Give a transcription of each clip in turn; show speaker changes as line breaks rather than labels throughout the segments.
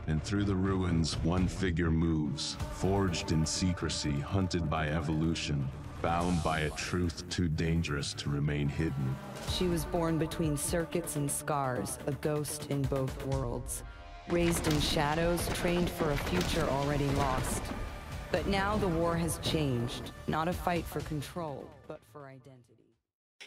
And through the ruins, one figure moves, forged in secrecy, hunted by evolution, bound by a truth too dangerous to remain hidden.
She was born between circuits and scars, a ghost in both worlds. Raised in shadows, trained for a future already lost. But now the war has changed. Not a fight for control, but for identity.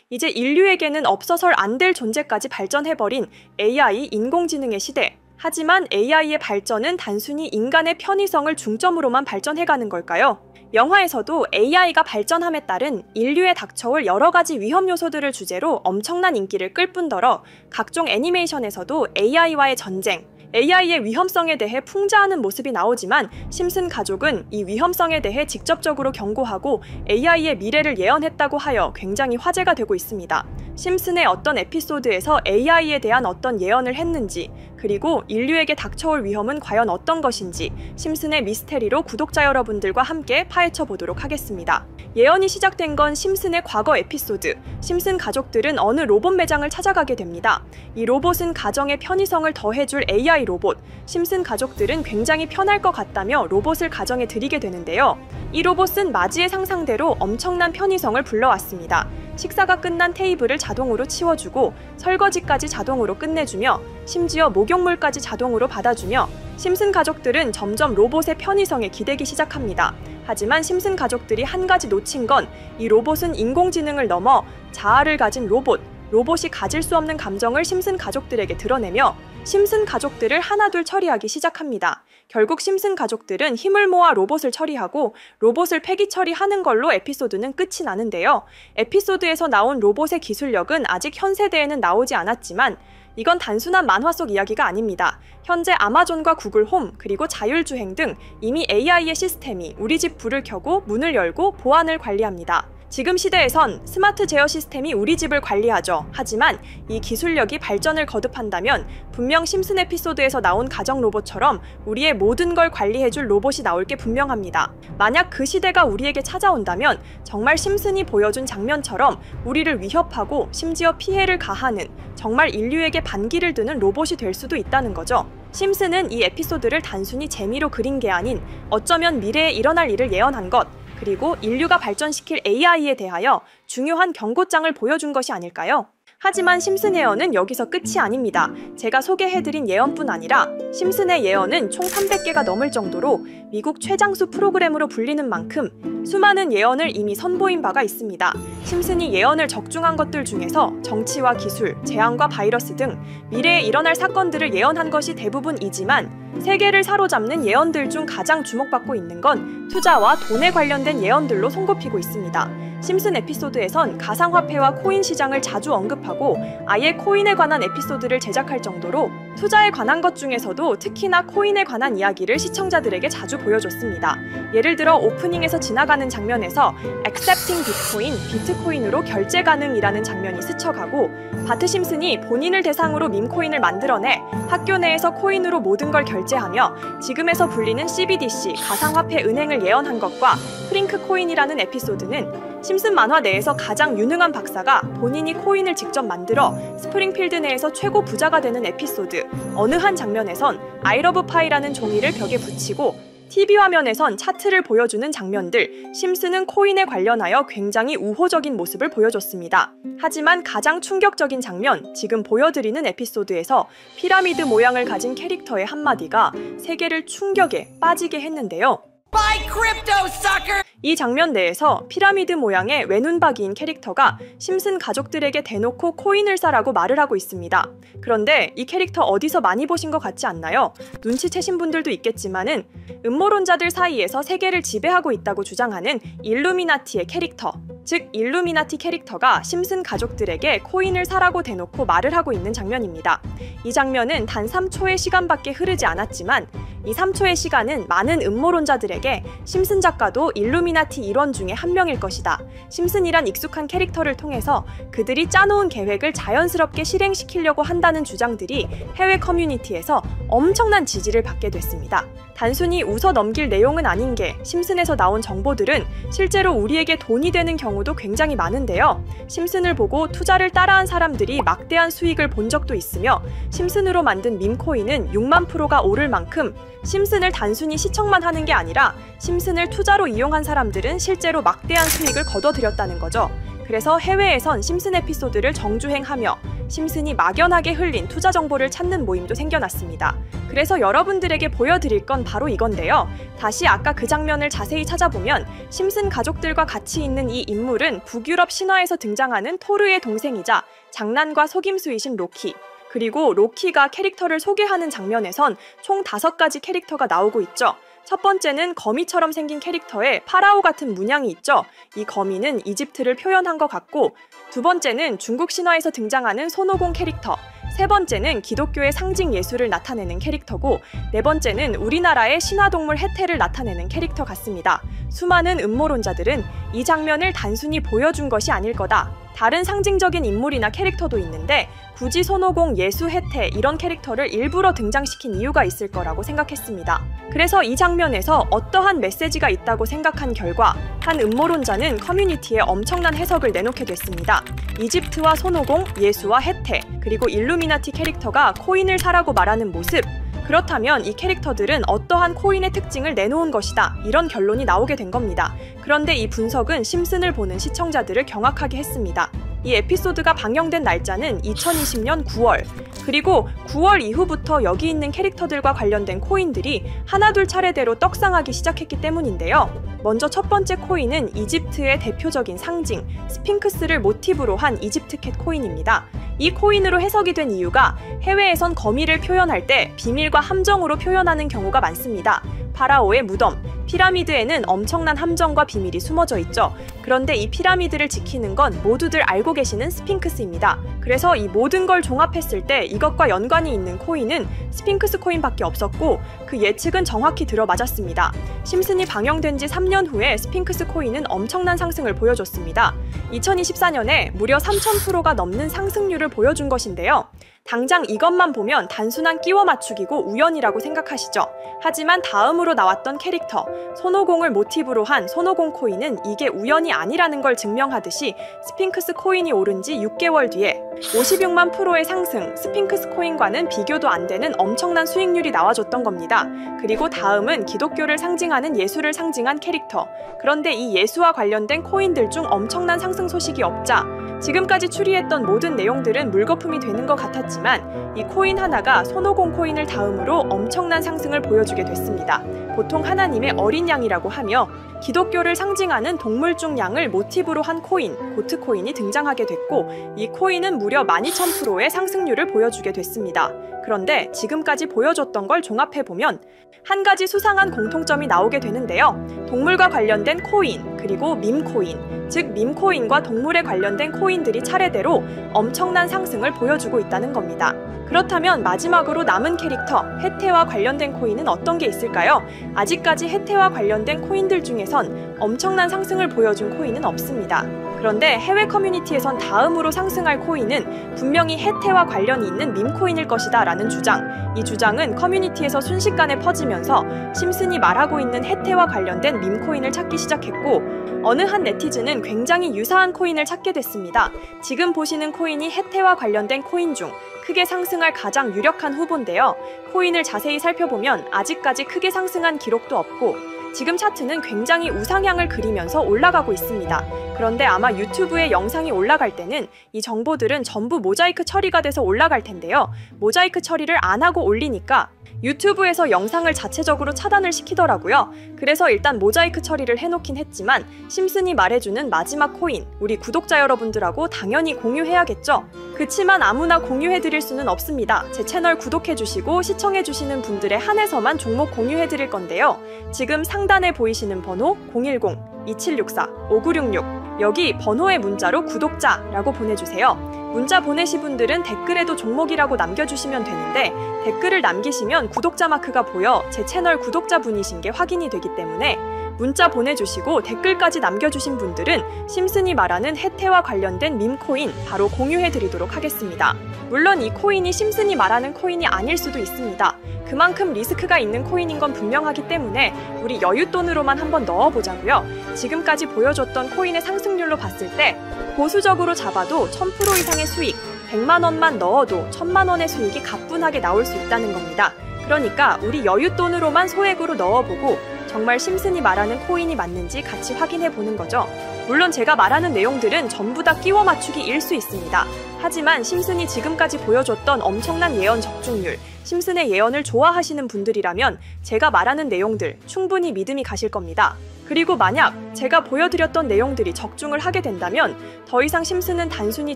이제 인류에게는 없어설 안 될 존재까지 발전해버린 AI, 인공지능의 시대. 하지만 AI의 발전은 단순히 인간의 편의성을 중점으로만 발전해가는 걸까요? 영화에서도 AI가 발전함에 따른 인류에 닥쳐올 여러 가지 위험 요소들을 주제로 엄청난 인기를 끌 뿐더러 각종 애니메이션에서도 AI와의 전쟁, AI의 위험성에 대해 풍자하는 모습이 나오지만 심슨 가족은 이 위험성에 대해 직접적으로 경고하고 AI의 미래를 예언했다고 하여 굉장히 화제가 되고 있습니다. 심슨의 어떤 에피소드에서 AI에 대한 어떤 예언을 했는지, 그리고 인류에게 닥쳐올 위험은 과연 어떤 것인지 심슨의 미스테리로 구독자 여러분들과 함께 파헤쳐 보도록 하겠습니다. 예언이 시작된 건 심슨의 과거 에피소드. 심슨 가족들은 어느 로봇 매장을 찾아가게 됩니다. 이 로봇은 가정의 편의성을 더해줄 AI 로봇. 심슨 가족들은 굉장히 편할 것 같다며 로봇을 가정에 들이게 되는데요. 이 로봇은 마지의 상상대로 엄청난 편의성을 불러왔습니다. 식사가 끝난 테이블을 자동으로 치워주고 설거지까지 자동으로 끝내주며 심지어 목욕물까지 자동으로 받아주며 심슨 가족들은 점점 로봇의 편의성에 기대기 시작합니다. 하지만 심슨 가족들이 한 가지 놓친 건 이 로봇은 인공지능을 넘어 자아를 가진 로봇이 가질 수 없는 감정을 심슨 가족들에게 드러내며 심슨 가족들을 하나둘 처리하기 시작합니다. 결국 심슨 가족들은 힘을 모아 로봇을 처리하고 로봇을 폐기 처리하는 걸로 에피소드는 끝이 나는데요. 에피소드에서 나온 로봇의 기술력은 아직 현 세대에는 나오지 않았지만 이건 단순한 만화 속 이야기가 아닙니다. 현재 아마존과 구글 홈, 그리고 자율주행 등 이미 AI의 시스템이 우리 집 불을 켜고 문을 열고 보안을 관리합니다. 지금 시대에선 스마트 제어 시스템이 우리 집을 관리하죠. 하지만 이 기술력이 발전을 거듭한다면 분명 심슨 에피소드에서 나온 가정 로봇처럼 우리의 모든 걸 관리해줄 로봇이 나올 게 분명합니다. 만약 그 시대가 우리에게 찾아온다면 정말 심슨이 보여준 장면처럼 우리를 위협하고 심지어 피해를 가하는 정말 인류에게 반기를 드는 로봇이 될 수도 있다는 거죠. 심슨은 이 에피소드를 단순히 재미로 그린 게 아닌 어쩌면 미래에 일어날 일을 예언한 것, 그리고 인류가 발전시킬 AI에 대하여 중요한 경고장을 보여준 것이 아닐까요? 하지만 심슨 예언은 여기서 끝이 아닙니다. 제가 소개해드린 예언뿐 아니라 심슨의 예언은 총 300개가 넘을 정도로 미국 최장수 프로그램으로 불리는 만큼 수많은 예언을 이미 선보인 바가 있습니다. 심슨이 예언을 적중한 것들 중에서 정치와 기술, 재앙과 바이러스 등 미래에 일어날 사건들을 예언한 것이 대부분이지만 세계를 사로잡는 예언들 중 가장 주목받고 있는 건 투자와 돈에 관련된 예언들로 손꼽히고 있습니다. 심슨 에피소드에선 가상화폐와 코인 시장을 자주 언급하고 아예 코인에 관한 에피소드를 제작할 정도로 투자에 관한 것 중에서도 특히나 코인에 관한 이야기를 시청자들에게 자주 보여줬습니다. 예를 들어 오프닝에서 지나가는 장면에서 Accepting Bitcoin, 비트코인으로 결제 가능이라는 장면이 스쳐가고 바트 심슨이 본인을 대상으로 밈코인을 만들어내 학교 내에서 코인으로 모든 걸 결제하며 지금에서 불리는 CBDC, 가상화폐 은행을 예언한 것과 프링크 코인이라는 에피소드는 심슨 만화 내에서 가장 유능한 박사가 본인이 코인을 직접 만들어 스프링필드 내에서 최고 부자가 되는 에피소드, 어느 한 장면에선 I love pie라는 종이를 벽에 붙이고 TV 화면에선 차트를 보여주는 장면들, 심슨은 코인에 관련하여 굉장히 우호적인 모습을 보여줬습니다. 하지만 가장 충격적인 장면, 지금 보여드리는 에피소드에서 피라미드 모양을 가진 캐릭터의 한마디가 세계를 충격에 빠지게 했는데요.
Buy crypto, sucker!
이 장면 내에서 피라미드 모양의 외눈박이인 캐릭터가 심슨 가족들에게 대놓고 코인을 사라고 말을 하고 있습니다. 그런데 이 캐릭터 어디서 많이 보신 것 같지 않나요? 눈치채신 분들도 있겠지만은 음모론자들 사이에서 세계를 지배하고 있다고 주장하는 일루미나티의 캐릭터, 즉 일루미나티 캐릭터가 심슨 가족들에게 코인을 사라고 대놓고 말을 하고 있는 장면입니다. 이 장면은 단 3초의 시간밖에 흐르지 않았지만 이 3초의 시간은 많은 음모론자들에게 심슨 작가도 일루미나티 일원 중에 한 명일 것이다. 심슨이란 익숙한 캐릭터를 통해서 그들이 짜놓은 계획을 자연스럽게 실행시키려고 한다는 주장들이 해외 커뮤니티에서 엄청난 지지를 받게 됐습니다. 단순히 웃어 넘길 내용은 아닌 게 심슨에서 나온 정보들은 실제로 우리에게 돈이 되는 경우 경우도 굉장히 많은데요. 심슨을 보고 투자를 따라한 사람들이 막대한 수익을 본 적도 있으며 심슨으로 만든 밈코인은 6만 프로가 오를 만큼 심슨을 단순히 시청만 하는 게 아니라 심슨을 투자로 이용한 사람들은 실제로 막대한 수익을 거둬들였다는 거죠. 그래서 해외에선 심슨 에피소드를 정주행하며 심슨이 막연하게 흘린 투자 정보를 찾는 모임도 생겨났습니다. 그래서 여러분들에게 보여드릴 건 바로 이건데요. 다시 아까 그 장면을 자세히 찾아보면 심슨 가족들과 같이 있는 이 인물은 북유럽 신화에서 등장하는 토르의 동생이자 장난과 속임수이신 로키. 그리고 로키가 캐릭터를 소개하는 장면에선 총 5가지 캐릭터가 나오고 있죠. 첫 번째는 거미처럼 생긴 캐릭터에 파라오 같은 문양이 있죠. 이 거미는 이집트를 표현한 것 같고, 두 번째는 중국 신화에서 등장하는 손오공 캐릭터, 세 번째는 기독교의 상징 예수를 나타내는 캐릭터고, 네 번째는 우리나라의 신화동물 해태를 나타내는 캐릭터 같습니다. 수많은 음모론자들은 이 장면을 단순히 보여준 것이 아닐 거다. 다른 상징적인 인물이나 캐릭터도 있는데 굳이 손오공, 예수, 해태 이런 캐릭터를 일부러 등장시킨 이유가 있을 거라고 생각했습니다. 그래서 이 장면에서 어떠한 메시지가 있다고 생각한 결과 한 음모론자는 커뮤니티에 엄청난 해석을 내놓게 됐습니다. 이집트와 손오공, 예수와 해태, 그리고 일루미나티 캐릭터가 코인을 사라고 말하는 모습, 그렇다면 이 캐릭터들은 어떠한 코인의 특징을 내놓은 것이다. 이런 결론이 나오게 된 겁니다. 그런데 이 분석은 심슨을 보는 시청자들을 경악하게 했습니다. 이 에피소드가 방영된 날짜는 2020년 9월, 그리고 9월 이후부터 여기 있는 캐릭터들과 관련된 코인들이 하나둘 차례대로 떡상하기 시작했기 때문인데요. 먼저 첫 번째 코인은 이집트의 대표적인 상징, 스핑크스를 모티브로 한 이집트캣 코인입니다. 이 코인으로 해석이 된 이유가 해외에선 거미를 표현할 때 비밀과 함정으로 표현하는 경우가 많습니다. 파라오의 무덤, 피라미드에는 엄청난 함정과 비밀이 숨어져 있죠. 그런데 이 피라미드를 지키는 건 모두들 알고 계시는 스핑크스입니다. 그래서 이 모든 걸 종합했을 때 이것과 연관이 있는 코인은 스핑크스 코인밖에 없었고 그 예측은 정확히 들어맞았습니다. 심슨이 방영된 지 3년 후에 스핑크스 코인은 엄청난 상승을 보여줬습니다. 2024년에 무려 3000%가 넘는 상승률을 보여준 것인데요. 당장 이것만 보면 단순한 끼워 맞추기고 우연이라고 생각하시죠? 하지만 다음으로 나왔던 캐릭터, 손오공을 모티브로 한 손오공 코인은 이게 우연이 아니라는 걸 증명하듯이 스핑크스 코인이 오른 지 6개월 뒤에 56만 프로의 상승, 스핑크스 코인과는 비교도 안 되는 엄청난 수익률이 나와줬던 겁니다. 그리고 다음은 기독교를 상징하는 예수를 상징한 캐릭터. 그런데 이 예수와 관련된 코인들 중 엄청난 상승 소식이 없자 지금까지 추리했던 모든 내용들은 물거품이 되는 것 같았지만 이 코인 하나가 손오공 코인을 다음으로 엄청난 상승을 보여주게 됐습니다. 보통 하나님의 어린 양이라고 하며 기독교를 상징하는 동물 중 양을 모티브로 한 코인, 고트 코인이 등장하게 됐고 이 코인은 무려 12,000%의 상승률을 보여주게 됐습니다. 그런데 지금까지 보여줬던 걸 종합해보면 한 가지 수상한 공통점이 나오게 되는데요. 동물과 관련된 코인, 그리고 밈코인, 즉 밈코인과 동물에 관련된 코인들이 차례대로 엄청난 상승을 보여주고 있다는 겁니다. 그렇다면 마지막으로 남은 캐릭터, 해태와 관련된 코인은 어떤 게 있을까요? 아직까지 해태와 관련된 코인들 중에선 엄청난 상승을 보여준 코인은 없습니다. 그런데 해외 커뮤니티에선 다음으로 상승할 코인은 분명히 해태와 관련이 있는 밈코인일 것이다 라는 주장. 이 주장은 커뮤니티에서 순식간에 퍼지면서 심슨이 말하고 있는 해태와 관련된 밈코인을 찾기 시작했고 어느 한 네티즌은 굉장히 유사한 코인을 찾게 됐습니다. 지금 보시는 코인이 해태와 관련된 코인 중 크게 상승할 가장 유력한 후보인데요. 코인을 자세히 살펴보면 아직까지 크게 상승한 기록도 없고 지금 차트는 굉장히 우상향을 그리면서 올라가고 있습니다. 그런데 아마 유튜브에 영상이 올라갈 때는 이 정보들은 전부 모자이크 처리가 돼서 올라갈 텐데요. 모자이크 처리를 안 하고 올리니까 유튜브에서 영상을 자체적으로 차단을 시키더라고요. 그래서 일단 모자이크 처리를 해놓긴 했지만 심슨이 말해주는 마지막 코인, 우리 구독자 여러분들하고 당연히 공유해야겠죠? 그치만 아무나 공유해드릴 수는 없습니다. 제 채널 구독해주시고 시청해주시는 분들에 한해서만 종목 공유해드릴 건데요. 지금 상단에 보이시는 번호 010-2764-5966 여기 번호의 문자로 구독자라고 보내주세요. 문자 보내신 분들은 댓글에도 종목이라고 남겨주시면 되는데 댓글을 남기시면 구독자 마크가 보여 제 채널 구독자분이신 게 확인이 되기 때문에 문자 보내주시고 댓글까지 남겨주신 분들은 심슨이 말하는 혜태와 관련된 밈코인 바로 공유해드리도록 하겠습니다. 물론 이 코인이 심슨이 말하는 코인이 아닐 수도 있습니다. 그만큼 리스크가 있는 코인인 건 분명하기 때문에 우리 여윳돈으로만 한번 넣어보자고요. 지금까지 보여줬던 코인의 상승률로 봤을 때 보수적으로 잡아도 1000% 이상의 수익, 100만 원만 넣어도 1000만 원의 수익이 가뿐하게 나올 수 있다는 겁니다. 그러니까 우리 여윳돈으로만 소액으로 넣어보고 정말 심슨이 말하는 코인이 맞는지 같이 확인해보는 거죠. 물론 제가 말하는 내용들은 전부 다 끼워 맞추기일 수 있습니다. 하지만 심슨이 지금까지 보여줬던 엄청난 예언 적중률, 심슨의 예언을 좋아하시는 분들이라면 제가 말하는 내용들 충분히 믿음이 가실 겁니다. 그리고 만약 제가 보여드렸던 내용들이 적중을 하게 된다면 더 이상 심슨은 단순히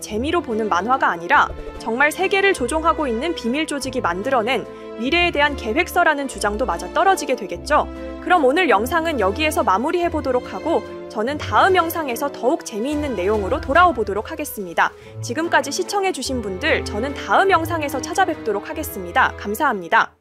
재미로 보는 만화가 아니라 정말 세계를 조종하고 있는 비밀 조직이 만들어낸 미래에 대한 계획서라는 주장도 맞아떨어지게 되겠죠. 그럼 오늘 영상은 여기에서 마무리해보도록 하고 저는 다음 영상에서 더욱 재미있는 내용으로 돌아오도록 하겠습니다. 지금까지 시청해주신 분들 저는 다음 영상에서 찾아뵙도록 하겠습니다. 감사합니다.